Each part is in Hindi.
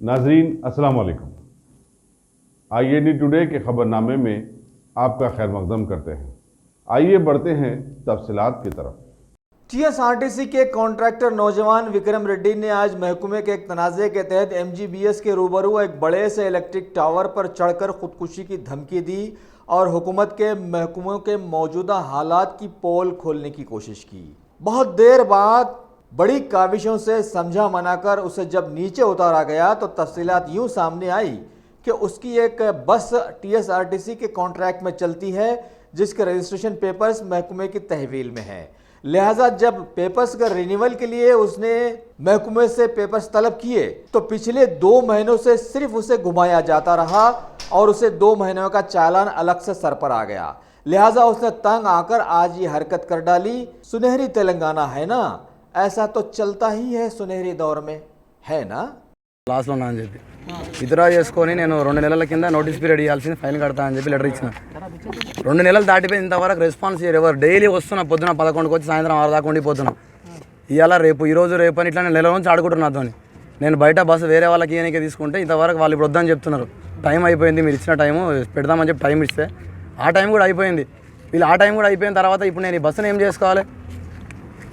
नाजरीन अस्सलाम वालेकुम। IAD टुडे के खबरनामे में आपका खैर मकदम करते हैं। आइए बढ़ते हैं तफसीलात की तरफ। TSRTC के कॉन्ट्रैक्टर नौजवान विक्रम रेड्डी ने आज महकमे के एक तनाज़े के तहत MGBS के रूबरू एक बड़े से इलेक्ट्रिक टावर पर चढ़कर खुदकुशी की धमकी दी और हुकूमत के महकमों के मौजूदा हालात की पोल खोलने की कोशिश की। बहुत देर बाद बड़ी काविशों से समझा मनाकर उसे जब नीचे उतारा गया तो तफसीलात यूँ सामने आई कि उसकी एक बस TSRTC के कॉन्ट्रैक्ट में चलती है जिसके रजिस्ट्रेशन पेपर्स महकमे की तहवील में है। लिहाजा जब पेपर्स का रिन्यूअल के लिए उसने महकमे से पेपर्स तलब किए तो पिछले 2 महीनों से सिर्फ उसे घुमाया जाता रहा और उसे 2 महीनों का चालान अलग से सर पर आ गया। लिहाजा उसने तंग आकर आज ये हरकत कर डाली। सुनहरी तेलंगाना है ना, ऐसा तो चलता ही है सुनहरी दौर में, है ना। లాస్ట్లో నా అని చెప్పి విత్డ్రా చేసుకొని నేను 2 నెలల కింద నోటీస్ పీరియడ్ ఇవ్వాల్సింది ఫైన్ కడతా అని చెప్పి లెటర్ ఇచ్చిన. 2 నెలలు దాటిపోయి ఇంతవరకు రెస్పాన్స్ చేయరు ఎవరు. డైలీ వస్తున్నా, పొద్దున 11కి వచ్చి సాయంత్రం 6 దాకా ఉండిపోతున్నా. ఇవాళ రేపు ఈరోజు రేపు అని ఇట్లా నేను నెల నుంచి ఆడుకుంటున్నా నాతో. నేను బయట బస్సు వేరే వాళ్ళకి ఏనికే తీసుకుంటే ఇంతవరకు వాళ్ళు ఇప్పుడు వద్దని చెప్తున్నారు. టైం అయిపోయింది, మీరు ఇచ్చిన టైము పెడదామని చెప్పి టైం ఇస్తే ఆ టైం కూడా అయిపోయింది. వీళ్ళు ఆ టైం కూడా అయిపోయిన తర్వాత ఇప్పుడు నేను ఈ బస్సును ఏం చేసుకోవాలి?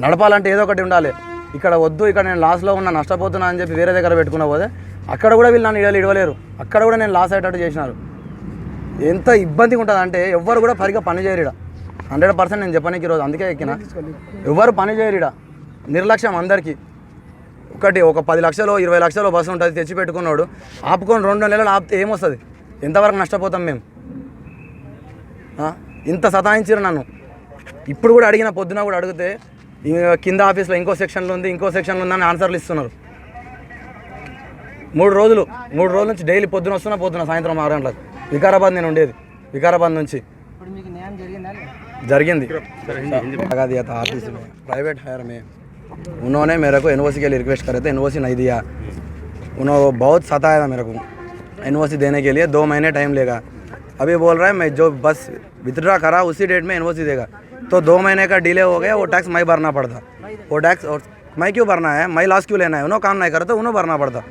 నడపాలంటే ఏదో ఒకటి ఉండాలి. ఇక్కడ వద్దు, ఇక్కడ నేను లాస్లో ఉన్నా, నష్టపోతున్నా అని చెప్పి వేరే దగ్గర పెట్టుకున్న పోతే అక్కడ కూడా వీళ్ళు నన్ను ఇడవలేరు. అక్కడ కూడా నేను లాస్ అయ్యేటట్టు చేసినారు. ఎంత ఇబ్బందిగా ఉంటుంది అంటే ఎవ్వరు కూడా సరిగ్గా పని చేయరు. 100% నేను చెప్పడానికి ఈరోజు అందుకే ఎక్కిన. ఎవరు పని చేయరు. నిర్లక్ష్యం అందరికీ. ఒక 10 లక్షలు 20 లక్షలు బస్సు ఉంటుంది, తెచ్చి పెట్టుకున్నాడు. ఆపుకొని 2 నెలలు ఆపితే ఏమొస్తుంది? ఎంతవరకు నష్టపోతాం మేము? ఇంత సతాయించారు నన్ను. ఇప్పుడు కూడా అడిగిన, పొద్దున కూడా అడిగితే కింద ఆఫీస్లో ఇంకో సెక్షన్లో ఉంది, ఇంకో సెక్షన్లో ఉందని ఆన్సర్లు ఇస్తున్నారు. 3 రోజుల నుంచి డైలీ పొద్దున వస్తున్నా, పోతున్నా సాయంత్రం 6 గంటలకు. వికారాబాద్ నేను ఉండేది, వికారాబాద్ నుంచి జరిగింది. लगा दिया था ऑफिस में, प्राइवेट हायर में. उन्होंने मेरे को NOC के लिए रिक्वेस्ट करे थे, NOC नहीं दिया. उन्होंने बहुत सताया था मेरे को. NOC देने के लिए 2 महीने टाइम लेगा. अभी बोल रहा है मैं जो बस विथड्रा करा उसी डेट में NOC देगा. तो 2 महीने का डिले हो गया. वो टैक्स मैं भरना पड़ता. वो टैक्स और मैं क्यों भरना है? मैं लॉस क्यों लेना है? उन्होंने काम नहीं करता, उन्होंने भरना पड़ता.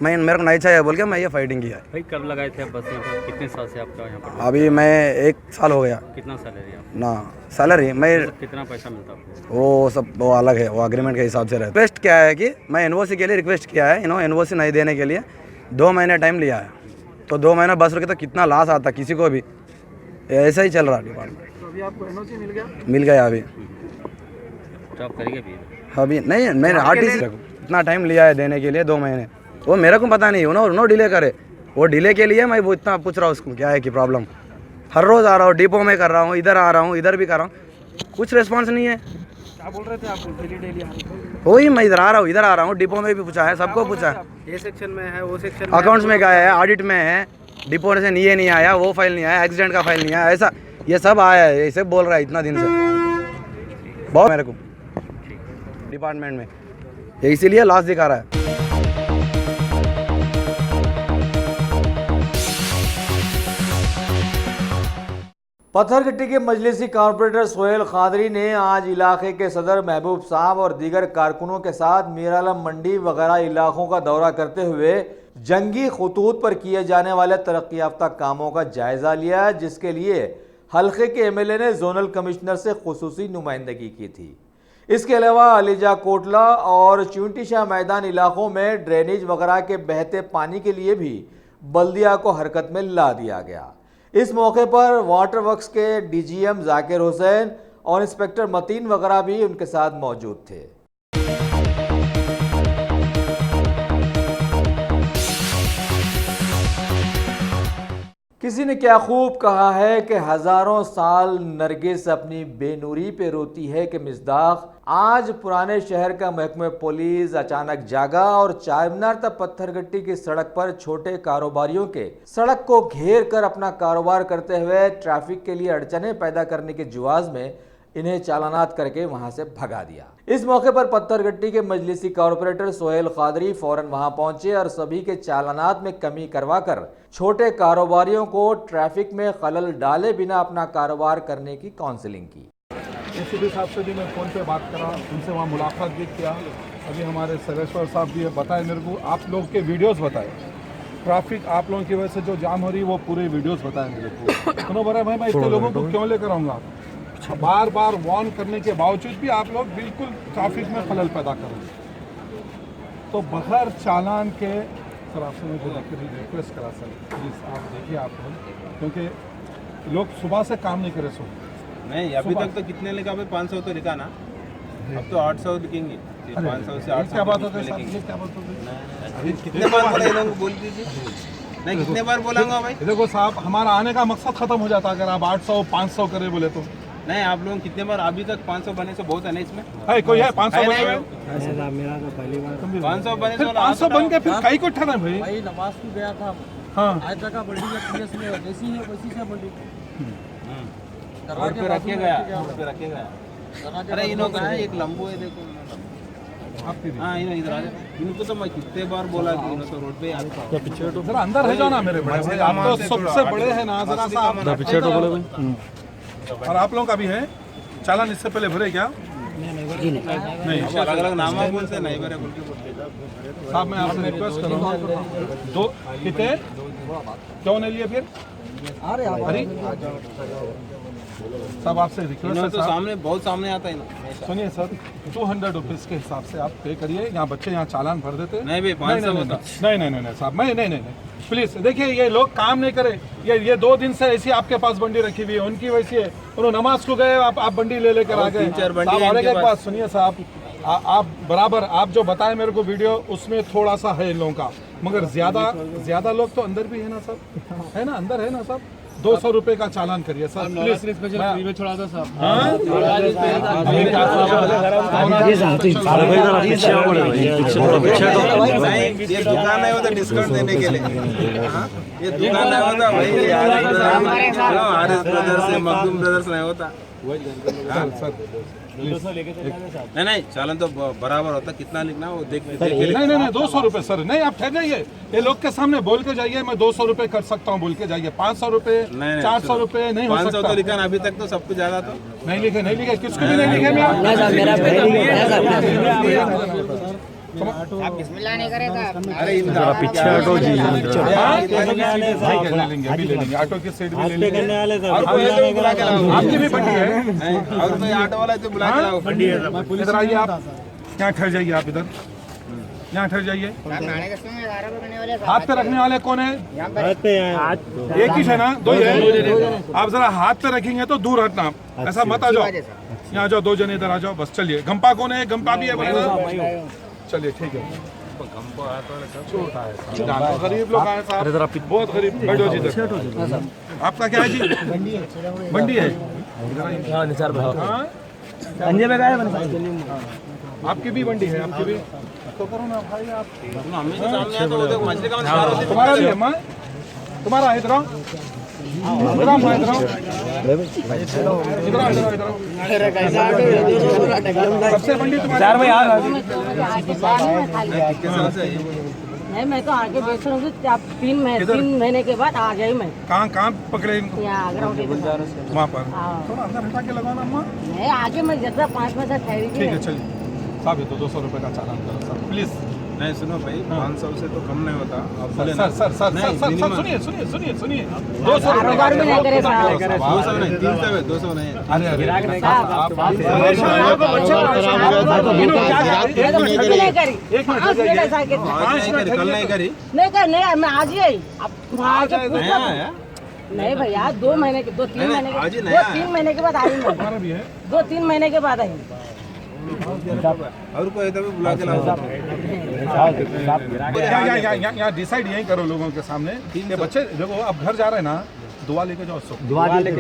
मेरे को नहीं चाहिए बोल के मैं ये फाइटिंग किया. भाई कब लगाए थे आप बस यहाँ पर? कितने साल से आपका यहाँ पर? अभी मैं 1 साल हो गया. कितना सैलरी आप? ना सैलरी मैं कितना पैसा मिलता आपको? वो सब वो अलग है, वो एग्रीमेंट के हिसाब से रहता है. रिक्वेस्ट क्या है कि मैं NOC के लिए रिक्वेस्ट किया है. NOC नहीं देने के लिए 2 महीने टाइम लिया है. तो 2 महीना बस रुके तो कितना लॉस आता किसी को भी. ऐसा ही चल रहा डिपार्टमेंट. अभी आपको NOC मिल गया अभी. जॉब करेंगे अभी नहीं, मैंने RTC इतना टाइम लिया है देने के लिए 2 महीने. वो मेरे को पता नहीं, उन्होंने डिले करे. वो डिले के लिए मैं वो इतना पूछ रहा हूँ उसको क्या है कि प्रॉब्लम. हर रोज़ आ रहा हूँ, डिपो में कर रहा हूँ, इधर आ रहा हूँ, इधर भी कर रहा हूँ, कुछ रिस्पांस नहीं है. क्या बोल रहे थे आप? डेली वही मैं इधर आ रहा हूँ, इधर आ रहा हूँ, डिपो में भी पूछा है, सबको पूछा है. ये सेक्शन में है, वो सेक्शन अकाउंट्स में गया है, ऑडिट में है, डिपो से ये नहीं आया, वो फाइल नहीं आया, एक्सीडेंट का फाइल नहीं आया, ऐसा ये सब आया है. ऐसे बोल रहा है इतना दिन से बहुत मेरे को डिपार्टमेंट में. ये इसीलिए लॉस दिखा रहा है. पत्थरगट्टी के मजलिसी कॉर्पोरेटर सोहेल खादरी ने आज इलाके के सदर महबूब साहब और दीगर कारकुनों के साथ मीरालम मंडी वगैरह इलाकों का दौरा करते हुए जंगी खतूत पर किए जाने वाले तरक्की याफ्ता कामों का जायजा लिया, जिसके लिए हल्के के MLA ने जोनल कमिश्नर से खुसूसी नुमाइंदगी की थी. इसके अलावा अलीजा कोटला और चुंटीशाह मैदान इलाकों में ड्रेनेज वगैरह के बहते पानी के लिए भी बल्दिया को हरकत में ला दिया गया. इस मौके पर वाटर वर्क्स के DGM जाकिर हुसैन और इंस्पेक्टर मतीन वगैरह भी उनके साथ मौजूद थे. किसी ने क्या खूब कहा है कि हजारों साल नरगिस अपनी बेनूरी पे रोती है कि मिसदाक. आज पुराने शहर का महकमा पुलिस अचानक जागा और चारमीनार तक पत्थरगट्टी की सड़क पर छोटे कारोबारियों के सड़क को घेर कर अपना कारोबार करते हुए ट्रैफिक के लिए अड़चने पैदा करने के जुआज में इन्हें चालानात करके वहां से भगा दिया. इस मौके पर पत्थरगट्टी के मजलिसी कॉर्पोरेटर सोहेल खादरी फौरन वहां पहुंचे और सभी के चालानात में कमी करवाकर छोटे कारोबारियों को ट्रैफिक में खलल डाले बिना अपना कारोबार करने की काउंसलिंग की. ACP साहब से भी मैं फ़ोन पे बात करा, उनसे वहाँ मुलाकात भी किया. अभी हमारे सरेश्वर साहब भी बताए मेरे को, आप लोग के वीडियोस बताए ट्रैफिक आप लोगों की वजह से जो जाम हो रही है वो पूरे वीडियोस बताएं मुझे पूरे। सुनो बड़ा भाई, मैं इतने लोगों को क्यों लेकर आऊँगा? बार बार वार्न करने के बावजूद भी आप लोग बिल्कुल ट्रैफिक में खलल पैदा करोगे। तो बगैर चालान के सर आपसे मैं रिक्वेस्ट करा सर, प्लीज़ आप देखिए आप लोग, क्योंकि लोग सुबह से काम नहीं करे सो। नहीं अभी तक तो कितने लिखा भाई? 500 तो लिखा ना, अब तो 800 लिखेंगे। 500 से 800 क्या बात होती है साहब? ये क्या बात होती है? कितने बार बोला इन लोगों को? बोल दीजिए। नहीं कितने बार बोलाऊंगा भाई? देखो साहब, हमारा आने का मकसद खत्म हो जाता अगर आप 800 500 करे बोले तो। नहीं आप लोग कितने बार? अभी तक 500 बने से बहुत है ना इसमें। है कोई है 500 है बने नहीं? हुए? 500 बने फिर से 500 बन के फिर कई को ठहरा भाई? भाई नमाज को गया था, हाँ आज जगह बड़ी है PS में, वैसी है वैसी से बड़ी। रोड पे रखे गया, रोड पे रखे गया। अरे इन लोग है एक लंबो है देखो। आपकी भी। हाँ इधर आ जाओ। इनको तो मैं कितने बार बोला कि इन्हों तो रोड पे आते हैं। जरा अंदर है जाओ ना मेरे बड़े भाई, आप तो सबसे बड़े हैं ना, जरा सा पीछे तो बोले। और आप लोगों का भी है चालान इससे पहले भरे क्या? नहीं अलग अलग नाम है कौन से नहीं भरे बोल के बोलते। साहब मैं आपसे रिक्वेस्ट कर रहा हूँ, दो कितने क्यों नहीं लिए फिर? अरे साहब आपसे रिक्वेस्ट इन्होंने है तो साहब, सामने बहुत सामने आता है ना। सुनिए सर, 200 रुपीज़ के हिसाब से आप पे करिए। यहाँ बच्चे यहाँ चालान भर देते हैं। नहीं भाई 500 होता। नहीं साहब, मैं नहीं प्लीज़ देखिए, ये लोग काम नहीं करे। ये 2 दिन से ऐसी आपके पास बंडी रखी हुई है, उनकी वैसी है। उन्होंने नमाज को गए, आप बंडी ले लेकर आ गए। 3-4 बंडी साहब है और इनके एक पास। बात सुनिए साहब, आप बराबर आप जो बताए मेरे को वीडियो, उसमें थोड़ा सा है इन लोगों का, मगर ज्यादा लोग तो अंदर भी है ना सब, है ना, अंदर है ना सब। 200 रुपए का चालान करिए सर प्लीज। छोड़ा था साहब। नहीं ये दुकान है वो तो डिस्काउंट देने के लिए। हाँ, ये दुकान है होता भाई आरएस ब्रदर्स से मखदूम ब्रदर्स नहीं होता। नहीं चालन तो बराबर होता। कितना लिखना वो देख नहीं 200 रुपए सर। नहीं आप ठहर जाइए, ये लोग के सामने बोल के जाइए, मैं 200 रुपए कर सकता हूँ बोल के जाइए। 500 रुपए 400 रुपए नहीं हो 500 सकता। तो लिखा ना अभी तक तो सब कुछ ज्यादा तो नहीं लिखे किसको भी नहीं लिखे। मैं आप बिस्मिल्लाह नहीं करे था। अरे इनका पीछे ऑटो जी अभी ले लेंगे ऑटो की सीट भी ले लेंगे। और कोई है तो बुला के लाओ। आपकी भी बंडी है? और कोई ऑटो वाला है तो बुला के लाओ। इधर आइए आप, यहाँ ठहर जाइए आप, इधर यहाँ ठहर जाइए। नाने के समय 11 रुपए करने वाले हाथ पे रखने वाले कौन है? एक ही है ना, 2 ही है। आप जरा हाथ पे रखेंगे तो दूर हटना, ऐसा मत आ जाओ। यहाँ जाओ, 2 जने इधर आ जाओ बस। चलिए, गंपा कौन है? गंपा भी है बता। चलिए ठीक है। गरीब लोग आए साहब, बहुत गरीब। बैठो जी इधर। आपका क्या है जी? बंडी है। आपकी भी बंडी है? आपकी भी तो करो ना भाई आप। हमें तो सामने आया तो वो देखो मछली का मार होती है। तुम्हारा भी है माँ? तुम्हारा है? इधर आओ, इधर आओ, इधर आओ, सबसे बंडी तुम्हारी। कितने साल से है ये? नहीं, मैं तो आगे बेच रहा हूँ। 3 महीने के बाद आ गई मैं। कहाँ पकड़े इनको? यहाँ आगरा वहाँ पर थोड़ा अंदर हटा के लगाना अम्मा। नहीं, आगे मैं जैसा 5 मिनट ठहरी थी। ठीक है चलिए साहब, ये तो 200 रुपए का चालान करो सर प्लीज। नहीं सुनो भाई 500 से तो कम नहीं होता। आप बोले सर ना। सर सर नहीं, सर minimum। सुनिए 200 कारोबार में नहीं करे साहब। 200 नहीं 300 है 200 नहीं है। अरे नहीं करी। एक आज नहीं करी, कल नहीं करी। नहीं, मैं आज ही आई। अब वहाँ के पूछ नया लो। है? नहीं भैया, 2 महीने के 2-3 नहीं, महीने आज ही के नया 2-3 महीने के बाद आई मैं। हमारा भी है। 2-3 महीने के बाद आई। और कोई तो भी बुला के लाओ। यहाँ डिसाइड यही करो लोगों के सामने। ये बच्चे देखो अब घर जा रहे हैं ना, दुआ लेके जाओ। दुआ देते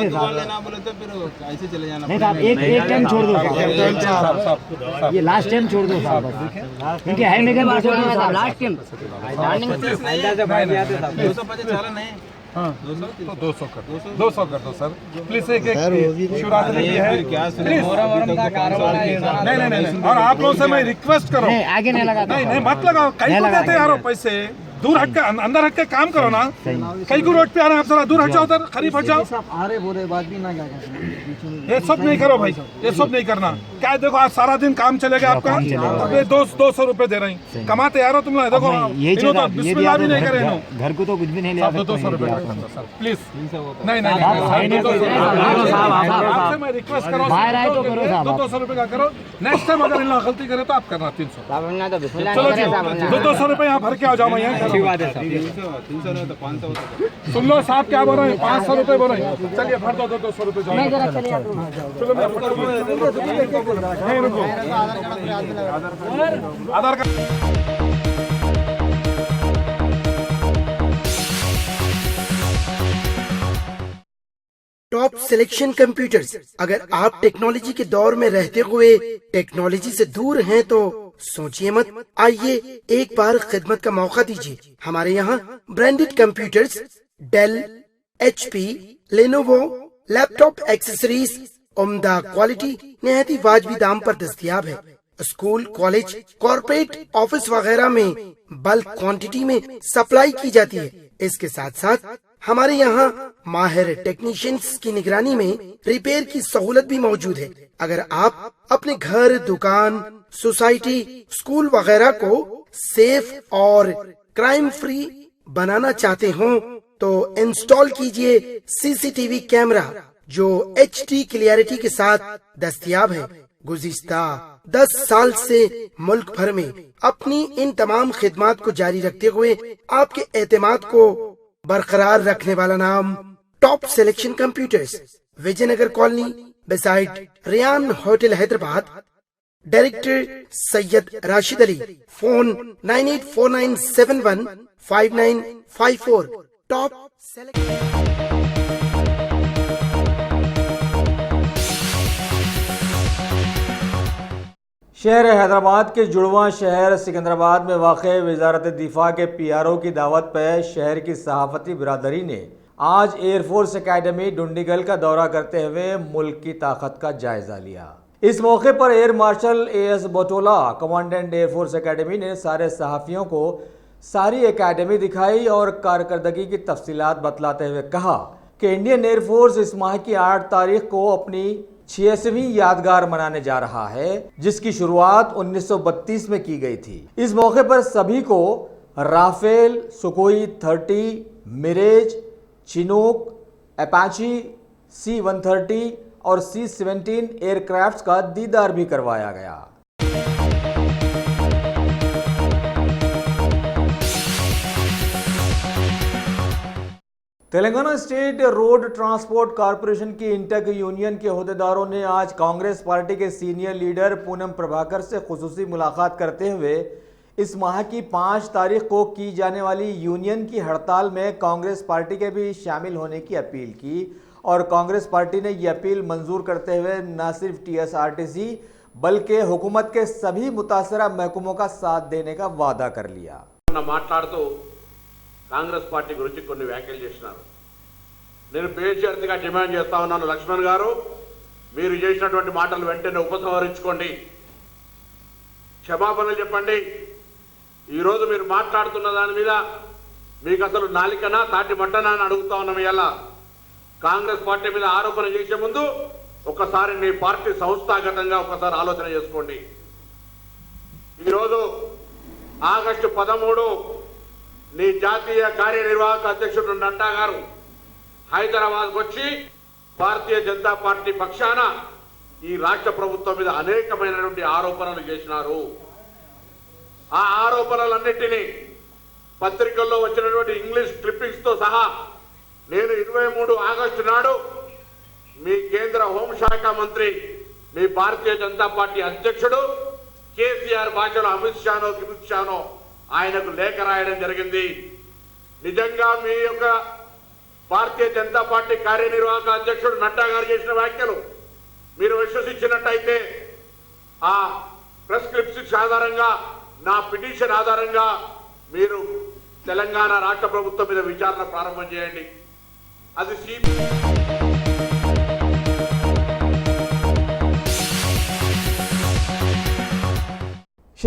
दुआ लेना बोले तो फिर ऐसे चले जाना। नहीं साहब एक टाइम छोड़ दो, ये लास्ट टाइम छोड़ दो साहब। क्योंकि है मेरे लास्ट टाइम 250 चालन नहीं। हाँ 200 कर दो सर प्लीज। एक शिवरात्रि की है प्लीज। नहीं और आप लोगों से मैं रिक्वेस्ट करो, आगे नहीं लगा। नहीं मत लगाओ। कहीं को देते यारो पैसे? दूर हट के अंदर हट के काम करो ना। कई को रोड पे आ रहे हैं आप, जरा दूर हट जाओ, उधर करीब हट जाओ। आ रहे बोले बात भी ना क्या ये सब नहीं करो भाई, ये सब नहीं करना। क्या है, देखो आज सारा दिन काम चलेगा आपका, अबे 200 रुपए दे रहे हैं, कमाते यार हो तुम लोग। देखो इन्हों तो बिस्मिल्लाह भी नहीं करे, घर को तो कुछ भी नहीं लिया। 200 रुपए प्लीज। नहीं आपसे मैं रिक्वेस्ट करो, बाहर आए तो करो साहब, 200 रुपए का करो। नेक्स्ट टाइम अगर इन लोग गलती करे तो आप करना 300। चलो जी 200 रुपए यहाँ भर के आ जाओ। मैं यहाँ 300 नहीं तो 500 सुन लो साहब क्या बोल रहे हैं, 500 रुपए बोल रहे हैं। चलिए भर दो 200 रुपए जाओ। नहीं जरा चलिए आप लोग। चलो मैं नहीं रुको, आधार कार्ड। Top selection computers. अगर आप टेक्नोलॉजी के दौर में रहते हुए टेक्नोलॉजी से दूर हैं तो सोचिए मत, आइए एक बार खिदमत का मौका दीजिए। हमारे यहाँ branded computers Dell, HP, Lenovo, laptop accessories उम्दा क्वालिटी निहायत ही वाजबी दाम पर दस्तयाब है। स्कूल, कॉलेज, कॉर्पोरेट, ऑफिस वगैरह में बल्क क्वांटिटी में सप्लाई की जाती है। इसके साथ साथ हमारे यहाँ माहिर टेक्नीशियंस की निगरानी में रिपेयर की सहूलत भी मौजूद है। अगर आप अपने घर, दुकान, सोसाइटी, स्कूल वगैरह को सेफ और क्राइम फ्री बनाना चाहते हो तो इंस्टॉल कीजिए CCTV कैमरा जो HD क्लियरिटी के साथ दस्तयाब है। गुज़िश्ता 10 साल से मुल्क भर में अपनी इन तमाम खिदमात को जारी रखते हुए आपके एतमाद को बरकरार रखने वाला नाम top selection computers, Vijayanagar colony beside Riyan hotel Hyderabad. Director Syed Rashid Ali. Phone 9849715954। Top शहर हैदराबाद के जुड़वा शहर सिकंदराबाद में वाक़ वजारत दिफा के PRO की दावत पर शहर की सहाफ़ती बिरादरी ने आज एयरफोर्स एकेडमी डुंडीगल का दौरा करते हुए मुल्क की ताकत का जायजा लिया। इस मौके पर air marshal AS Batola commandant air force academy ने सारे सहाफ़ियों को सारी एकेडमी दिखाई और कारकर्दगी की तफसीलात बतलाते हुए कहा कि इंडियन एयरफोर्स इस माह की 8 तारीख को अपनी 86वीं यादगार मनाने जा रहा है, जिसकी शुरुआत 1932 में की गई थी। इस मौके पर सभी को Rafale, Sukhoi 30, Mirage, Chinook, Apache, C-130 और C-17 एयरक्राफ्ट्स का दीदार भी करवाया गया। Telangana state road transport corporation की इंटक यूनियन के अहदेदारों ने आज कांग्रेस पार्टी के सीनियर लीडर पूनम प्रभाकर से खुसूसी मुलाकात करते हुए इस माह की 5 तारीख को की जाने वाली यूनियन की हड़ताल में कांग्रेस पार्टी के भी शामिल होने की अपील की और कांग्रेस पार्टी ने यह अपील मंजूर करते हुए न सिर्फ TSRTC बल्कि हुकूमत के सभी मुतासरा महकमों का साथ देने का वादा कर लिया। కాంగ్రెస్ పార్టీ గురించి కొన్ని వ్యాఖ్యలు చేస్తున్నారు. నేను బేషరతుగా డిమాండ్ చేస్తా ఉన్నాను, లక్ష్మణ్ గారు మీరు చేసినటువంటి మాటలు వెంటనే ఉపసంహరించుకోండి, క్షమాపణలు చెప్పండి. ఈరోజు మీరు మాట్లాడుతున్న దాని మీద మీకు అసలు నాలికనా తాటి మట్టనా అని అడుగుతా ఉన్నాం. ఇలా కాంగ్రెస్ పార్టీ మీద ఆరోపణ చేసే ముందు ఒకసారి మీ పార్టీ సంస్థాగతంగా ఒకసారి ఆలోచన చేసుకోండి. ఈరోజు ఆగస్టు 13 నీ జాతీయ కార్యనిర్వాహక అధ్యక్షుడు నడ్డా గారు హైదరాబాద్కు వచ్చి భారతీయ జనతా పార్టీ పక్షాన ఈ రాష్ట్ర ప్రభుత్వం మీద అనేకమైనటువంటి ఆరోపణలు చేసినారు. ఆ ఆరోపణలన్నింటినీ పత్రికల్లో వచ్చినటువంటి ఇంగ్లీష్ క్లిప్పింగ్స్ తో సహా నేను 23 ఆగస్టు నాడు మీ కేంద్ర హోంశాఖ మంత్రి మీ భారతీయ జనతా పార్టీ అధ్యక్షుడు కేసీఆర్ భాషలో అమిత్ షానో ఆయనకు లేఖ రాయడం జరిగింది. నిజంగా మీ యొక్క భారతీయ జనతా పార్టీ కార్యనిర్వాహక అధ్యక్షుడు నడ్డా గారు చేసిన వ్యాఖ్యలు మీరు విశ్వసించినట్టయితే ఆ ప్రెస్ క్లిప్స్ ఆధారంగా నా పిటిషన్ ఆధారంగా మీరు తెలంగాణ రాష్ట్ర ప్రభుత్వం మీద విచారణ ప్రారంభం చేయండి. అది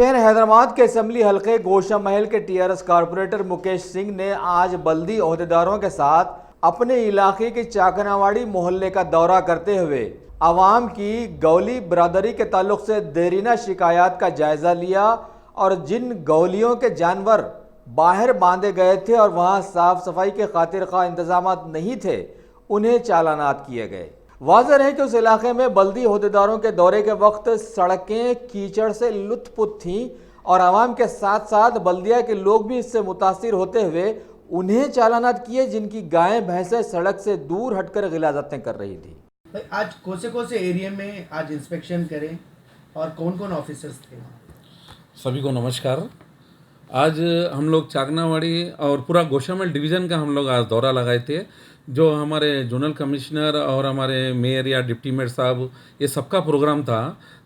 शहर हैदराबाद के असम्बली हलके गोशा महल के टीआरएस कारपोरेटर मुकेश सिंह ने आज बल्दी ओहदेदारों के साथ अपने इलाके के चाकनावाड़ी मोहल्ले का दौरा करते हुए आवाम की गौली बरादरी के ताल्लुक से देरीना शिकायत का जायजा लिया और जिन गौलियों के जानवर बाहर बांधे गए थे और वहां साफ सफाई के खातिर खा इंतजाम नहीं थे उन्हें चालानात किए गए। वाज़ेह है कि उस इलाके में बल्दी ओहदेदारों के दौरे के वक्त सड़कें कीचड़ से लुत्फपुत थीं और आवाम के साथ साथ बल्दिया के लोग भी इससे मुतासिर होते हुए उन्हें चालानात किए जिनकी गायें भैंसें सड़क से दूर हटकर गिलाजतें कर रही थी। आज कौन से एरिया में आज इंस्पेक्शन करें और कौन कौन ऑफिसर्स थे? सभी को नमस्कार। आज हम लोग चाकनावाड़ी और पूरा गोशामहल डिवीज़न का हम लोग आज दौरा लगाए थे। जो हमारे जोनल कमिश्नर और हमारे मेयर या डिप्टी मेयर साहब ये सबका प्रोग्राम था,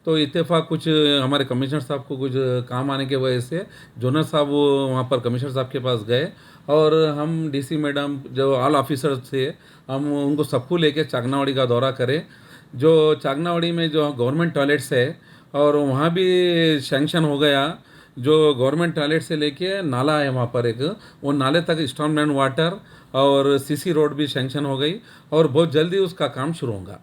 तो इत्तेफाक कुछ हमारे कमिश्नर साहब को कुछ काम आने की वजह से जोनल साहब वहाँ पर कमिश्नर साहब के पास गए और हम डीसी मैडम जो ऑल ऑफिसर्स थे हम उनको सबको लेके चाकनावाड़ी का दौरा करें। जो चाकनावाड़ी में जो गवर्नमेंट टॉयलेट्स है और वहाँ भी सैंक्शन हो गया। जो गवर्नमेंट टॉयलेट से लेके नाला है वहाँ पर एक, वो नाले तक स्टॉर्म ड्रेन वाटर और सीसी रोड भी सैंक्शन हो गई और बहुत जल्दी उसका काम शुरू होगा।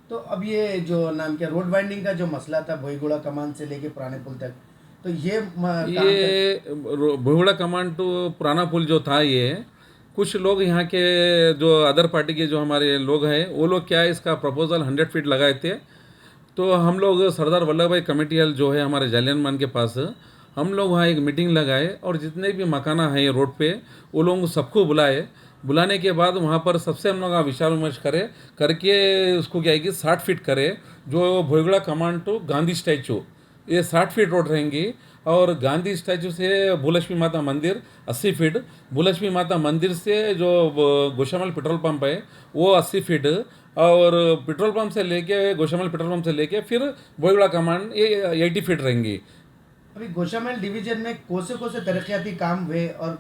तो अब ये जो नाम क्या रोड वाइंडिंग का जो मसला था भोईगुड़ा कमान से लेके पुराने पुल तक, तो ये भोईगुड़ा कमान टू पुराना पुल जो था, ये कुछ लोग यहाँ के जो अदर पार्टी के जो हमारे लोग हैं वो लोग क्या है इसका प्रपोजल 100 फीट लगाए थे। तो हम लोग सरदार वल्लभ भाई कमेटी हॉल जो है हमारे जालियानवाला के पास, हम लोग वहाँ एक मीटिंग लगाए और जितने भी मकाना हैं रोड पे वो लोग सबको बुलाने के बाद वहाँ पर सबसे हम लोग विचार विमर्श करके उसको क्या है कि 60 फीट करे। जो भोईगुड़ा कमान टू गांधी स्टैचू ये 60 फीट रोड रहेंगी और गांधी स्टैचू से भूलक्ष्मी माता मंदिर 80 फीट, भूलक्ष्मी माता मंदिर से जो गोशामहल पेट्रोल पंप है वो 80 फीट और पेट्रोल पंप से लेके गोशामहल पेट्रोल पंप से लेके फिर भोईगुड़ा कमान ये 80 फीट रहेंगी। अभी गोशामहल डिवीजन में कौन से तरक्याती काम हुए और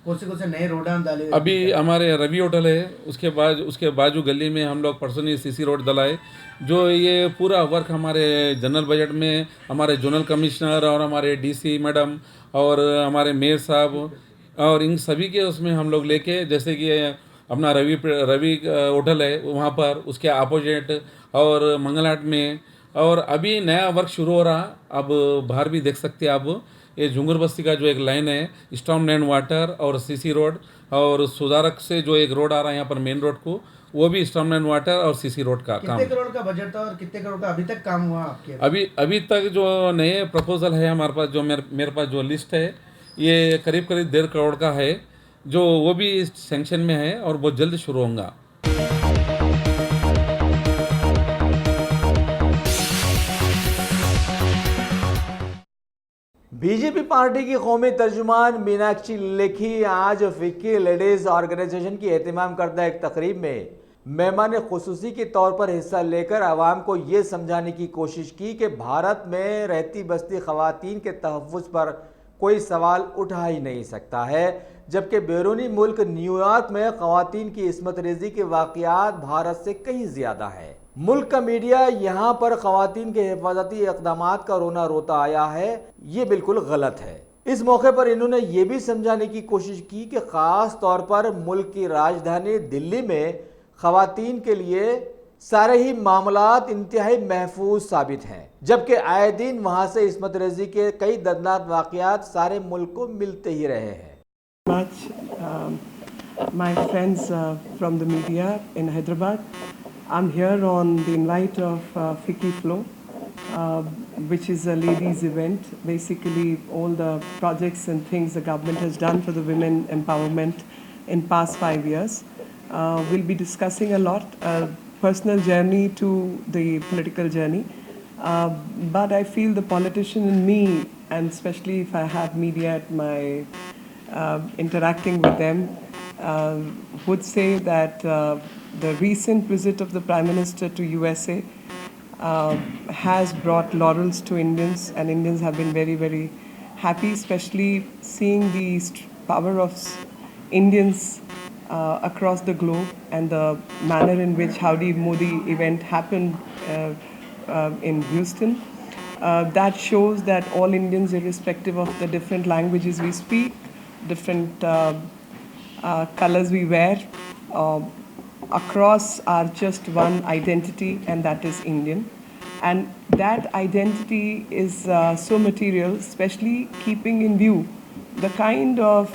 कौन से नए रोडान डाले? अभी हमारे रवि होटल है, उसके बाजू गली में हम लोग परसों सीसी रोड डलाए। जो ये पूरा वर्क हमारे जनरल बजट में हमारे जोनल कमिश्नर और हमारे डीसी मैडम और हमारे मेयर साहब और इन सभी के उसमें हम लोग लेके, जैसे कि अपना रवि होटल है वहाँ पर उसके अपोजिट और मंगलहाट में, और अभी नया वर्क शुरू हो रहा। अब बाहर भी देख सकते हैं आप, ये झुंगर बस्ती का जो एक लाइन है स्टॉर्म ड्रेन वाटर और सीसी रोड और सुधारक से जो एक रोड आ रहा है यहाँ पर मेन रोड को, वो भी स्टॉर्म ड्रेन वाटर और सीसी रोड का काम। कितने करोड़ का बजट था और कितने करोड़ का अभी तक काम हुआ आपके? अभी तक जो नए प्रपोजल है हमारे पास, जो मेरे पास जो लिस्ट है ये करीब 1.5 करोड़ का है, जो वो भी सैंक्शन में है और बहुत जल्द शुरू होगा। बीजेपी पार्टी की कौमी तर्जुमान मीनाक्षी लेखी आज फिक्की लेडीज़ ऑर्गेनाइजेशन की एहतमाम करदा एक तकरीब में मेहमान खुसूसी के तौर पर हिस्सा लेकर आवाम को ये समझाने की कोशिश की कि भारत में रहती बसती ख़वातीन के तहफ़्फ़ुज़ पर कोई सवाल उठा ही नहीं सकता है, जबकि बैरूनी मुल्क न्यूयॉर्क में ख़वातीन की इस्मत रेज़ी के वाक़यात भारत से कहीं ज़्यादा है। मुल्क का मीडिया यहाँ पर ख़वातीन के हिफाजती इक़दामात का रोना रोता आया है, ये बिल्कुल गलत है। इस मौके पर इन्होंने ये भी समझाने की कोशिश की कि ख़ास तौर पर मुल्क की राजधानी दिल्ली में ख़वातीन के लिए सारे ही मामलात इंतहाई महफूज साबित हैं, जबकि आए दिन वहाँ से इस्मत रेज़ी के कई दर्दनाक वाक़यात सारे मुल्क को मिलते ही रहे हैं। My friends from the media in Hyderabad, I'm here on the invite of Ficky Flow, which is a ladies event. Basically, all the projects and things the government has done for the women empowerment in past 5 years. We'll be discussing a lot, personal journey to the political journey. But I feel the politician in me, and especially if I have media at my interacting with them, would say that the recent visit of the Prime Minister to USA has brought laurels to Indians, and Indians have been very, very happy, especially seeing the power of Indians across the globe and the manner in which Howdy Modi event happened in Houston. That shows that all Indians, irrespective of the different languages we speak, different colors we wear, across are just one identity, and that is Indian. And that identity is so material, especially keeping in view the kind of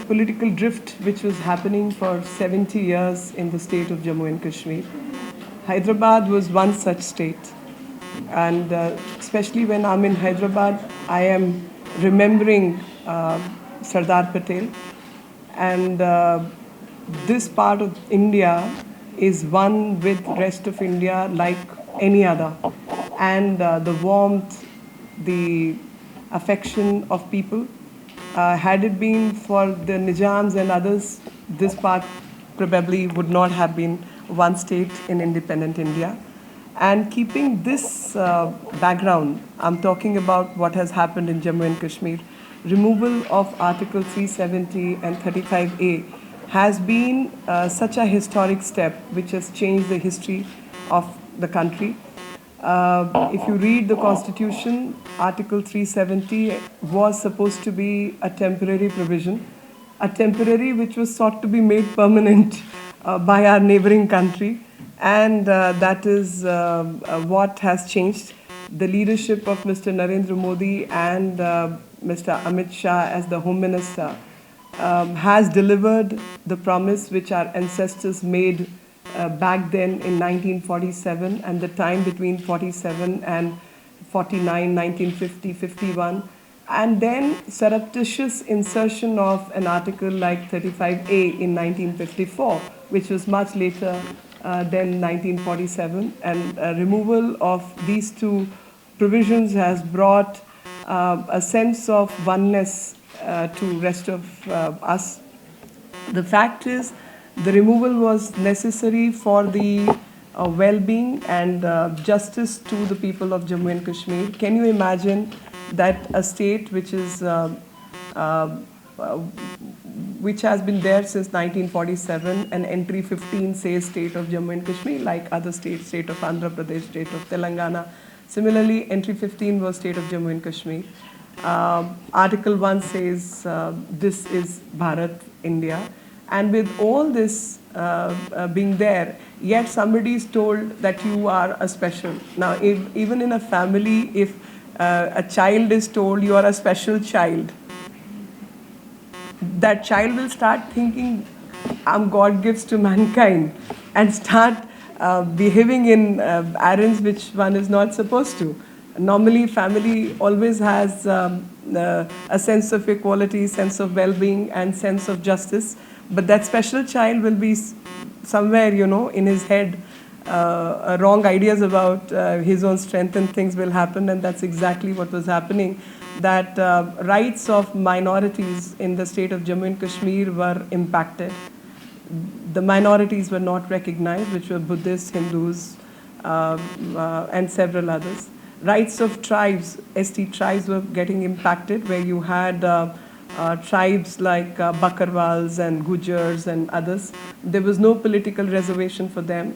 political drift which was happening for 70 years in the state of Jammu and Kashmir. Hyderabad was one such state, and especially when I'm in Hyderabad, I am remembering Sardar Patel, and this part of India is one with rest of India like any other, and the warmth, the affection of people. Had it been for the Nizams and others, this part probably would not have been one state in independent India. And keeping this background, I'm talking about what has happened in Jammu and Kashmir. Removal of Article 370 and 35A has been such a historic step which has changed the history of the country. If you read the Constitution, Article 370 was supposed to be a temporary provision, a temporary which was sought to be made permanent by our neighboring country, and that is what has changed. The leadership of Mr. Narendra Modi and Mr. Amit Shah as the Home Minister has delivered the promise which our ancestors made back then in 1947 and the time between 47 and 49, 1950, 51, and then surreptitious insertion of an article like 35A in 1954, which was much later than 1947, and removal of these two provisions has brought a sense of oneness to rest of us. The fact is, the removal was necessary for the well-being and justice to the people of Jammu and Kashmir. Can you imagine that a state which is which has been there since 1947, and entry 15 says state of Jammu and Kashmir, like other states, state of Andhra Pradesh, state of Telangana. Similarly, entry 15 was state of Jammu and Kashmir. Article 1 says this is Bharat, India. And with all this being there, yet somebody is told that you are a special. Now, even in a family, if a child is told you are a special child, that child will start thinking, I'm God gives to mankind, and start behaving in errands which one is not supposed to. Normally, family always has a sense of equality, sense of well-being, and sense of justice. But that special child will be somewhere, in his head, wrong ideas about his own strength, and things will happen. And that's exactly what was happening. That rights of minorities in the state of Jammu and Kashmir were impacted. The minorities were not recognized, which were Buddhists, Hindus, and several others. Rights of tribes, ST tribes, were getting impacted, where you had tribes like Bakarwals and Gujars and others. There was no political reservation for them.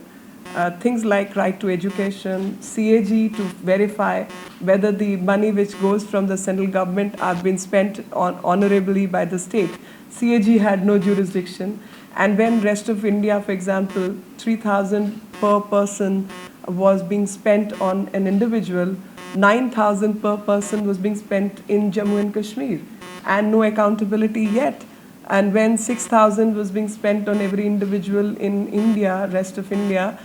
Things like right to education, CAG to verify whether the money which goes from the central government are being spent honorably by the state. CAG had no jurisdiction. And when rest of India, for example, 3,000 per person was being spent on an individual, 9,000 per person was being spent in Jammu and Kashmir, and no accountability yet. And when 6,000 was being spent on every individual in India, rest of India,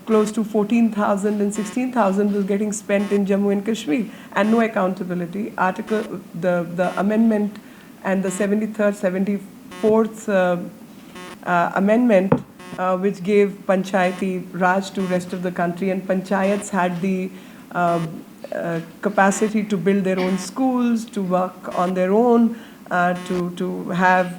close to 14,000 and 16,000 was getting spent in Jammu and Kashmir, and no accountability. The amendment and the 73rd, 74th amendment, which gave Panchayati Raj to rest of the country, and Panchayats had the capacity to build their own schools, to work on their own, to have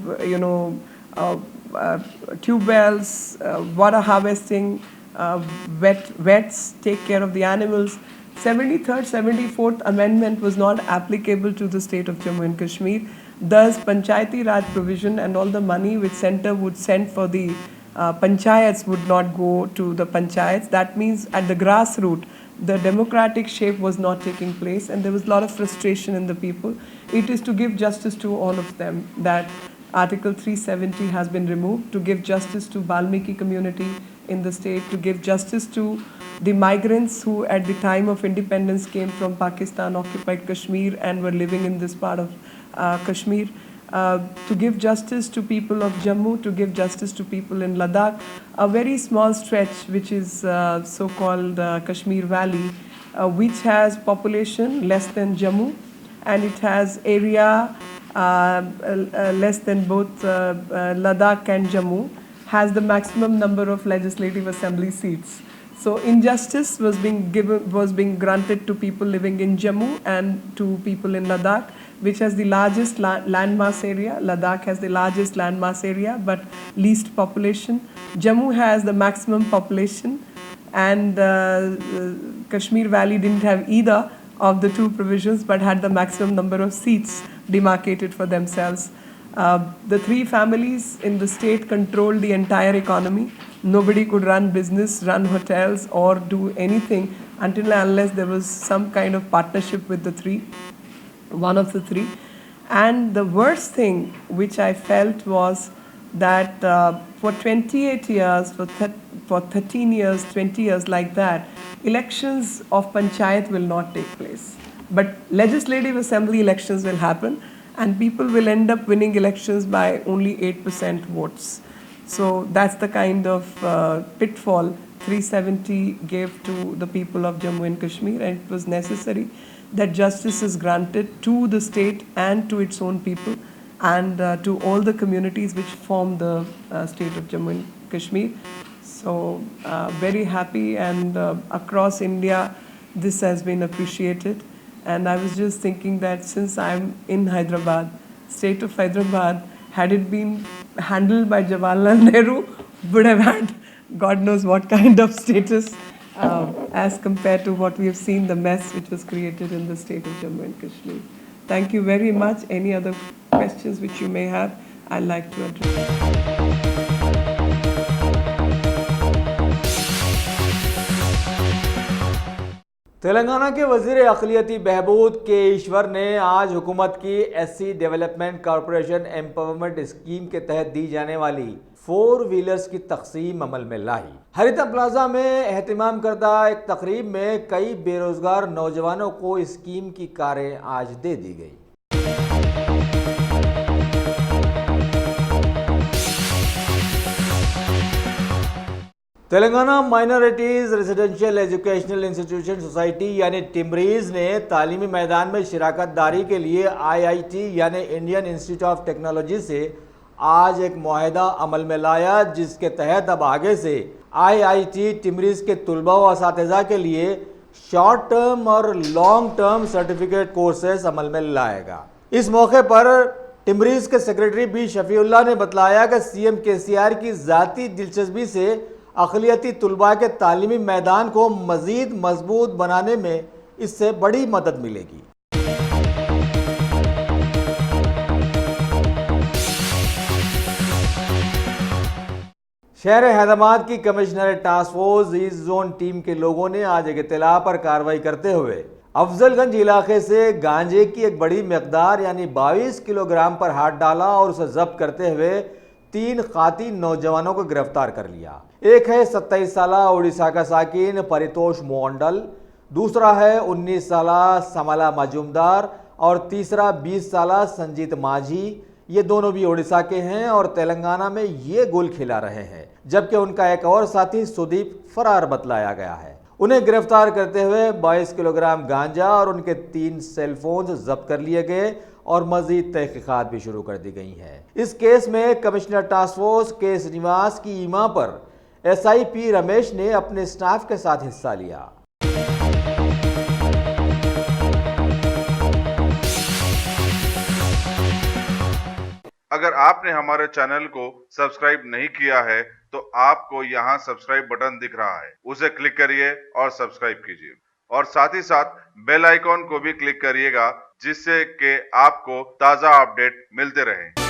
tube wells, water harvesting, vets take care of the animals. 73rd, 74th amendment was not applicable to the state of Jammu and Kashmir. Thus, Panchayati Raj provision and all the money which centre would send for the panchayats would not go to the panchayats. That means at the grassroots, the democratic shape was not taking place, and there was a lot of frustration in the people. It is to give justice to all of them that Article 370 has been removed, to give justice to Valmiki community in the state, to give justice to the migrants who at the time of independence came from Pakistan occupied Kashmir and were living in this part of Kashmir, to give justice to people of Jammu, to give justice to people in Ladakh, a very small stretch which is so-called Kashmir Valley, which has population less than Jammu, and it has area less than both Ladakh and Jammu, has the maximum number of legislative assembly seats. So injustice was being granted to people living in Jammu and to people in Ladakh, which has the largest landmass area. Ladakh has the largest landmass area but least population. Jammu has the maximum population, and Kashmir Valley didn't have either of the two provisions but had the maximum number of seats demarcated for themselves. The three families in the state controlled the entire economy. Nobody could run business, run hotels, or do anything until and unless there was some kind of partnership with the three, one of the three. And the worst thing which I felt was that for 28 years, for 13 years, 20 years like that, elections of panchayat will not take place. But legislative assembly elections will happen, and people will end up winning elections by only 8% votes. So that's the kind of pitfall 370 gave to the people of Jammu and Kashmir, and it was necessary that justice is granted to the state and to its own people and to all the communities which form the state of Jammu and Kashmir. So very happy, and across India this has been appreciated. And I was just thinking that since I'm in Hyderabad, state of Hyderabad, had it been handled by Jawaharlal Nehru, would have had God knows what kind of status as compared to what we have seen, the mess which was created in the state of Jammu and Kashmir. Thank you very much. Any other questions which you may have, I'd like to address. Telangana के वजीर अक़लियती बहबूद के ईश्वर ने आज हुकूमत की SC development corporation empowerment scheme के तहत दी जाने वाली 4 व्हीलर्स की तकसीम अमल में लाई। हरिता प्लाजा में एहतमाम करदा एक तकरीब में कई बेरोजगार नौजवानों को स्कीम की कारें आज दे दी गई। Telangana minorities residential educational institution society यानी टिमरीज़ ने तालीमी मैदान में शिराकत दारी के लिए IIT यानी इंडियन इंस्टीट्यूट ऑफ टेक्नोलॉजी से आज एक मुआहदा अमल में लाया, जिसके तहत अब आगे से IIT टिमरीज़ के तुलबा व असातिज़ा के लिए शॉर्ट टर्म और लॉन्ग टर्म सर्टिफिकेट कोर्सेज अमल में लाएगा। इस मौके पर टिमरीज़ के सेक्रेटरी बी शफीउल्लाह ने बताया कि CM KCR की ज़ाती दिलचस्पी से अक़लियती तुलबा के तालीमी मैदान को मज़ीद मजबूत बनाने में इससे बड़ी मदद मिलेगी। शहर हैदराबाद की commissioner task force east zone team के लोगों ने आज एक इत्तला पर कार्रवाई करते हुए अफजलगंज इलाके से गांजे की एक बड़ी मकदार यानी 22 किलोग्राम पर हाथ डाला और उसे जब्त करते हुए 3 खाती नौजवानों को गिरफ्तार कर लिया। एक है 27 साल उड़ीसा का साकिन परितोष मोंडल, दूसरा है 19 साल समला मजूमदार और तीसरा 20 साल संजीत माझी। ये दोनों भी उड़ीसा के हैं और तेलंगाना में ये गोल खिला रहे हैं, जबकि उनका एक और साथी सुदीप फरार बतलाया गया है। उन्हें गिरफ्तार करते हुए 22 किलोग्राम गांजा और उनके 3 सेलफोन जब्त कर लिए गए और मजीद तहकीकात भी शुरू कर दी गई हैं। इस केस में कमिश्नर टास्क फोर्स के श्रीनिवास की ईमा पर SIP रमेश ने अपने स्टाफ के साथ हिस्सा लिया। अगर आपने हमारे चैनल को सब्सक्राइब नहीं किया है तो आपको यहाँ सब्सक्राइब बटन दिख रहा है, उसे क्लिक करिए और सब्सक्राइब कीजिए और साथ ही साथ बेल आइकॉन को भी क्लिक करिएगा, जिससे कि आपको ताज़ा अपडेट मिलते रहें।